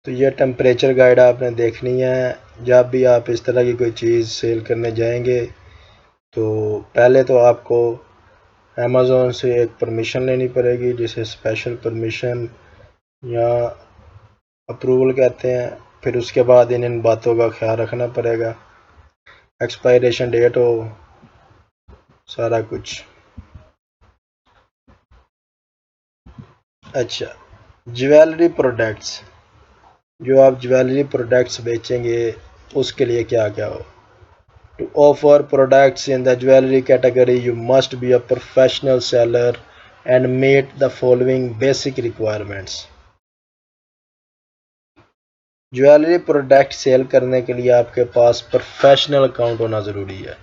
تو یہ temperature guide آپ نے دیکھنی ہے جب بھی آپ اس طرح کی کوئی چیز سیل کرنے جائیں گے. تو پہلے تو آپ کو امیزون سے ایک پرمیشن لینی پڑے گی جسے اسپیشل پرمیشن یا اپروول کہتے ہیں. پھر اس کے بعد ان باتوں کا خیال رکھنا پڑے گا، ایکسپائریشن ڈیٹ ہو، سارا کچھ. اچھا، جویلری پروڈکٹس، جو آپ جویلری پروڈکٹس بیچیں گے اس کے لیے کیا کیا ہو. To offer products in the jewelry category, you must be a professional seller and meet the following basic requirements. Jewellery product sale کرنے کے لیے آپ کے پاس پروفیشنل اکاؤنٹ ہونا ضروری ہے.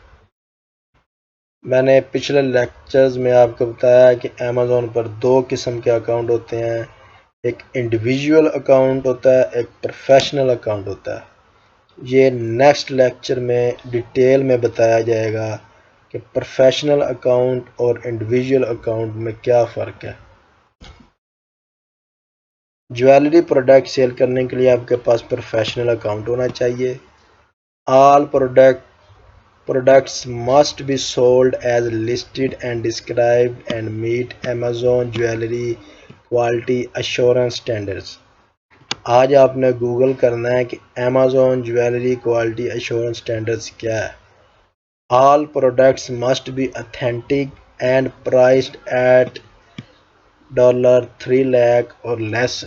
میں نے پچھلے لیکچرز میں آپ کو بتایا کہ امیزون پر 2 قسم کے اکاؤنٹ ہوتے ہیں، ایک انڈیویجول اکاؤنٹ ہوتا ہے، ایک پروفیشنل اکاؤنٹ ہوتا ہے. یہ نیکسٹ لیکچر میں ڈیٹیل میں بتایا جائے گا کہ پروفیشنل اکاؤنٹ اور انڈیویجول اکاؤنٹ میں کیا فرق ہے. جویلری پروڈکٹ سیل کرنے کے لیے آپ کے پاس پروفیشنل اکاؤنٹ ہونا چاہیے. آل products must be sold as listed and described and meet Amazon jewelry quality assurance standards. آج آپ نے گوگل کرنا ہے کہ Amazon jewelry quality assurance standards کیا ہے. All products must be authentic and priced at $3 lakh or less.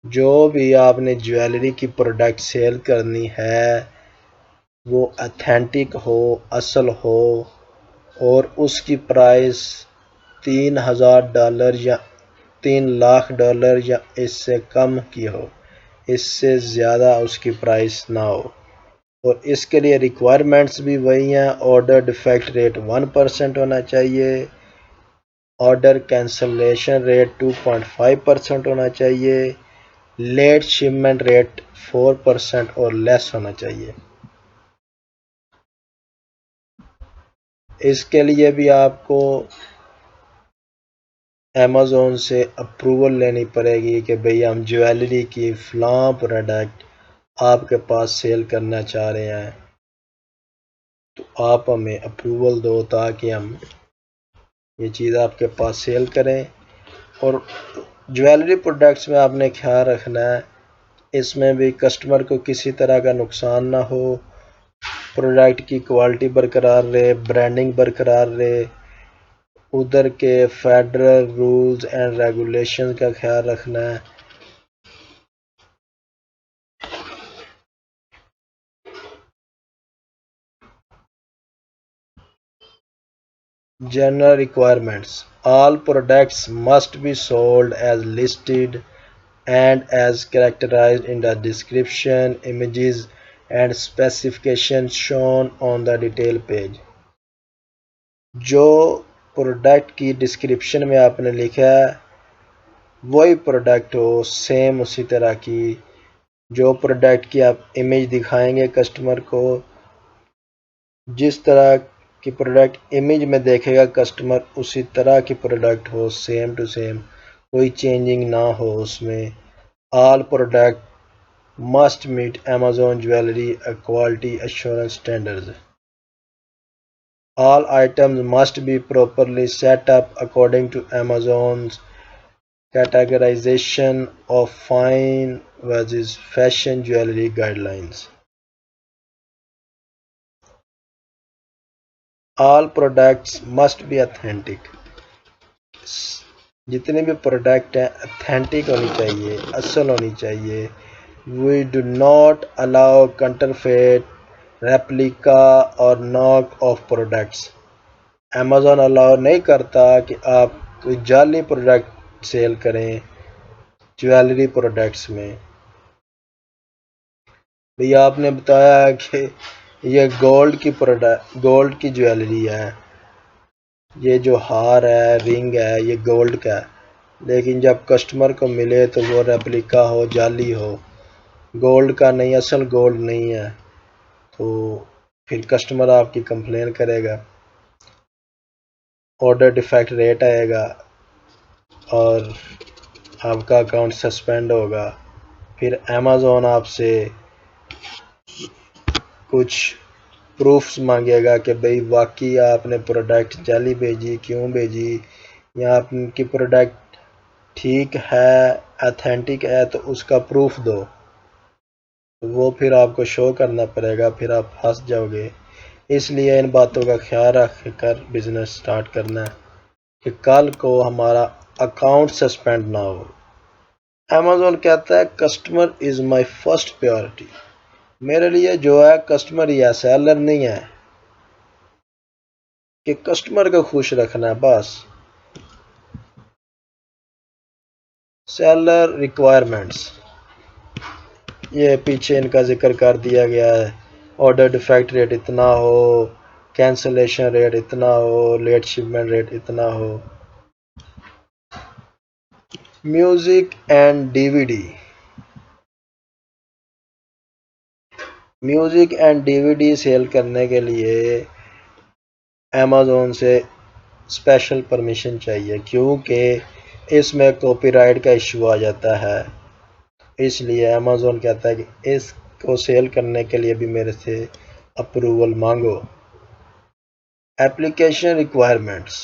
جو بھی آپ نے جویلری کی پروڈکٹ سیل کرنی ہے وہ اتھینٹک ہو، اصل ہو، اور اس کی پرائس $3,000 یا $3 lakh یا اس سے کم کی ہو، اس سے زیادہ اس کی پرائس نہ ہو. اور اس کے لیے ریکوائرمنٹس بھی وہی ہیں. آرڈر ڈیفیکٹ ریٹ 1% ہونا چاہیے، آرڈر کینسلیشن ریٹ 2.5% ہونا چاہیے، لیٹ شپمنٹ ریٹ 4% اور لیس ہونا چاہیے. اس کے لیے بھی آپ کو امیزون سے اپروول لینی پڑے گی کہ بھئی ہم جویلری کی فلاں پروڈکٹ آپ کے پاس سیل کرنا چاہ رہے ہیں، تو آپ ہمیں اپروول دو تاکہ ہم یہ چیز آپ کے پاس سیل کریں. اور جویلری پروڈکٹس میں آپ نے خیال رکھنا ہے اس میں بھی کسٹمر کو کسی طرح کا نقصان نہ ہو، پروڈکٹ کی کوالٹی برقرار رہے، برانڈنگ برقرار رہے، ادھر کے فیڈرل رولز اینڈ ریگولیشن کا خیال رکھنا ہے. General requirements: all products must be sold as listed and as characterized in the description, images and specifications shown on the detail page. جو پروڈکٹ کی ڈسکرپشن میں آپ نے لکھا ہے وہی پروڈکٹ ہو، سیم اسی طرح کی. جو پروڈکٹ کی آپ امیج دکھائیں گے کسٹمر کو، جس طرح کی پروڈکٹ امیج میں دیکھے گا کسٹمر اسی طرح کی پروڈکٹ ہو، سیم ٹو سیم، کوئی چینجنگ نہ ہو اس میں. All product must meet Amazon jewelry quality assurance standards. All items must be properly set up according to Amazon's categorization of fine versus fashion jewelry guidelines. All products must be authentic. جتنے بھی product ہیں authentic ہونی چاہیے، اصل ہونی چاہیے. We do not allow counterfeit, replica اور knock off products. Amazon allow نہیں کرتا کہ آپ کوئی جعلی پروڈکٹ سیل کریں جویلری پروڈکٹس میں. بھئی آپ نے بتایا کہ یہ گولڈ کی جویلری ہے، یہ جو ہار ہے، رنگ ہے، یہ گولڈ کا ہے، لیکن جب کسٹمر کو ملے تو وہ ریپلیکا ہو، جعلی ہو، گولڈ کا نہیں، اصل گولڈ نہیں ہے، تو پھر کسٹمر آپ کی کمپلین کرے گا، آرڈر ڈیفیکٹ ریٹ آئے گا اور آپ کا اکاؤنٹ سسپینڈ ہوگا. پھر امیزون آپ سے کچھ پروفس مانگے گا کہ بھئی واقعی آپ نے پروڈکٹ جعلی بھیجی، کیوں بھیجی، یا آپ کی پروڈکٹ ٹھیک ہے، اتھینٹک ہے تو اس کا پروف دو. وہ پھر آپ کو شو کرنا پڑے گا، پھر آپ پھنس جاؤ گے. اس لیے ان باتوں کا خیال رکھ کر بزنس سٹارٹ کرنا ہے کہ کل کو ہمارا اکاؤنٹ سسپینڈ نہ ہو. امیزون کہتا ہے customer is my first priority. میرے لیے جو ہے کسٹمر ہی ہے، سیلر نہیں ہے. کہ کسٹمر کو خوش رکھنا ہے بس. سیلر ریکوائرمنٹس یہ پیچھے ان کا ذکر کر دیا گیا ہے. آرڈر ڈیفیکٹ ریٹ اتنا ہو، کینسلیشن ریٹ اتنا ہو، لیٹ شپمنٹ ریٹ اتنا ہو. Music and D V D. Music and D V D sale کرنے کے لیے امیزون سے اسپیشل پرمیشن چاہیے، کیونکہ اس میں کاپی رائٹ کا ایشو آ جاتا ہے. اس لیے امیزون کہتا ہے کہ اس کو سیل کرنے کے لیے بھی میرے سے اپروول مانگو. Application requirements.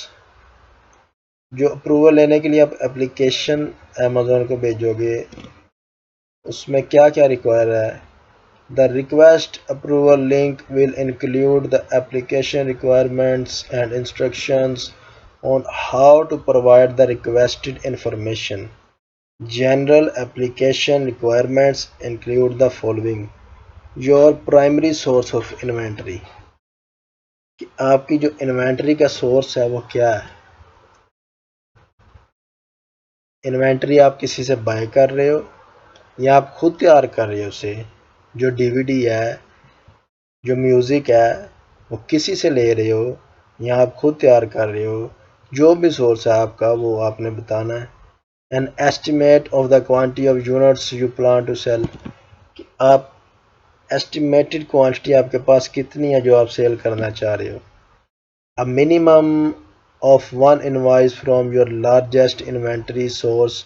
جو اپروول لینے کے لیے آپ ایپلیکیشن امیزون کو بھیجو گے اس میں کیا کیا ریکوائر ہے. The request approval link will include the application requirements and instructions on how to provide the requested information. General application requirements include the following. Your primary source of inventory. کہ آپ کی جو انوینٹری کا source ہے وہ کیا ہے. Inventory آپ کسی سے بائی کر رہے ہو یا آپ خود تیار کر رہے ہو اسے. جو ڈی وی ڈی ہے، جو میوزک ہے، وہ کسی سے لے رہے ہو یا آپ خود تیار کر رہے ہو. جو بھی سورس ہے آپ کا وہ آپ نے بتانا ہے. An estimate of the quantity of units you plan to sell. آپ ایسٹیمیٹڈ کوانٹٹی آپ کے پاس کتنی ہے جو آپ سیل کرنا چاہ رہے ہو. A minimum of one invoice from your largest inventory source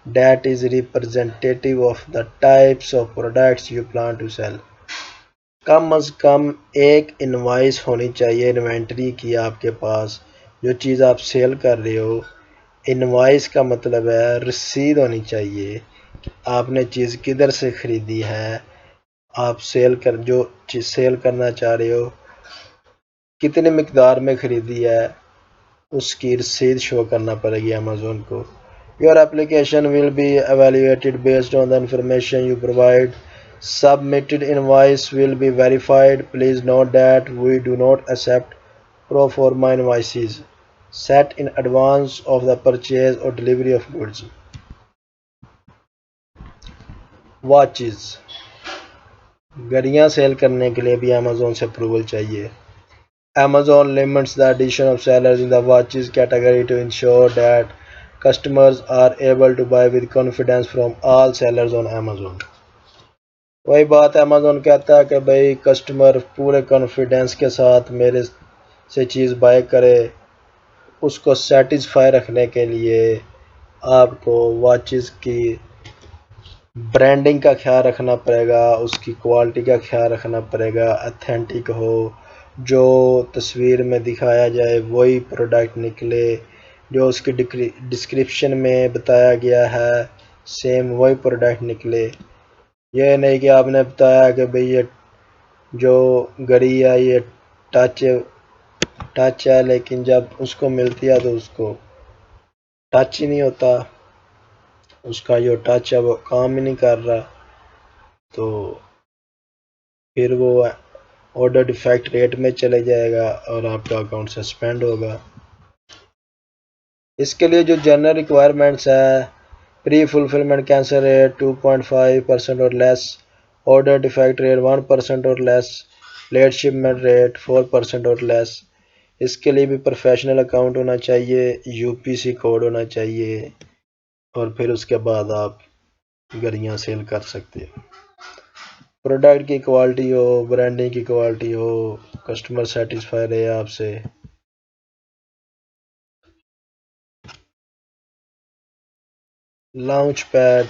that is representative of the types of products you plan to sell. کم از کم ایک انوائس ہونی چاہیے انوینٹری کی آپ کے پاس جو چیز آپ سیل کر رہے ہو. انوائس کا مطلب ہے رسید ہونی چاہیے کہ آپ نے چیز کدھر سے خریدی ہے، آپ جو چیز سیل کرنا چاہ رہے ہو کتنے مقدار میں خریدی ہے، اس کی رسید شو کرنا پڑے گی امیزون کو. Your application will be evaluated based on the information you provide. Submitted invoice will be verified. Please note that we do not accept pro forma invoices set in advance of the purchase or delivery of goods. Watches. گھڑیاں cell کرنے کے لیے بھی Amazon سے approval چاہیے. Amazon limits the addition of sellers in the watches category to ensure that customers are able to buy with confidence from all sellers on Amazon. وہی بات Amazon کہتا ہے کہ بھئی کسٹمر پورے کانفیڈنس کے ساتھ میرے سے چیز بائی کرے. اس کو سیٹسفائی رکھنے کے لیے آپ کو واچز کی برانڈنگ کا خیال رکھنا پڑے گا، اس کی کوالٹی کا خیال رکھنا پڑے گا، اتھینٹک ہو، جو تصویر میں دکھایا جائے وہی پروڈکٹ نکلے، جو اس کی ڈسکرپشن میں بتایا گیا ہے سیم وہی پروڈکٹ نکلے. یہ نہیں کہ آپ نے بتایا کہ بھئی یہ جو گھڑی ہے یہ ٹچ ہے لیکن جب اس کو ملتی ہے تو اس کو ٹچ ہی نہیں ہوتا، اس کا جو ٹچ ہے وہ کام ہی نہیں کر رہا، تو پھر وہ آرڈر ڈیفیکٹ ریٹ میں چلے جائے گا اور آپ کا اکاؤنٹ سسپینڈ ہوگا. اس کے لیے جو جنرل ریکوائرمنٹس ہے، پری فلفلمنٹ کینسل ریٹ 2.5% اور لیس، آرڈر ڈیفیکٹ ریٹ 1% اور لیس، لیٹ شپمنٹ ریٹ 4% اور لیس. اس کے لیے بھی پروفیشنل اکاؤنٹ ہونا چاہیے، UPC کوڈ ہونا چاہیے، اور پھر اس کے بعد آپ گھڑیاں سیل کر سکتے ہیں. پروڈکٹ کی کوالٹی ہو، برانڈنگ کی کوالٹی ہو، کسٹمر سیٹسفائی رہے آپ سے. Launch paid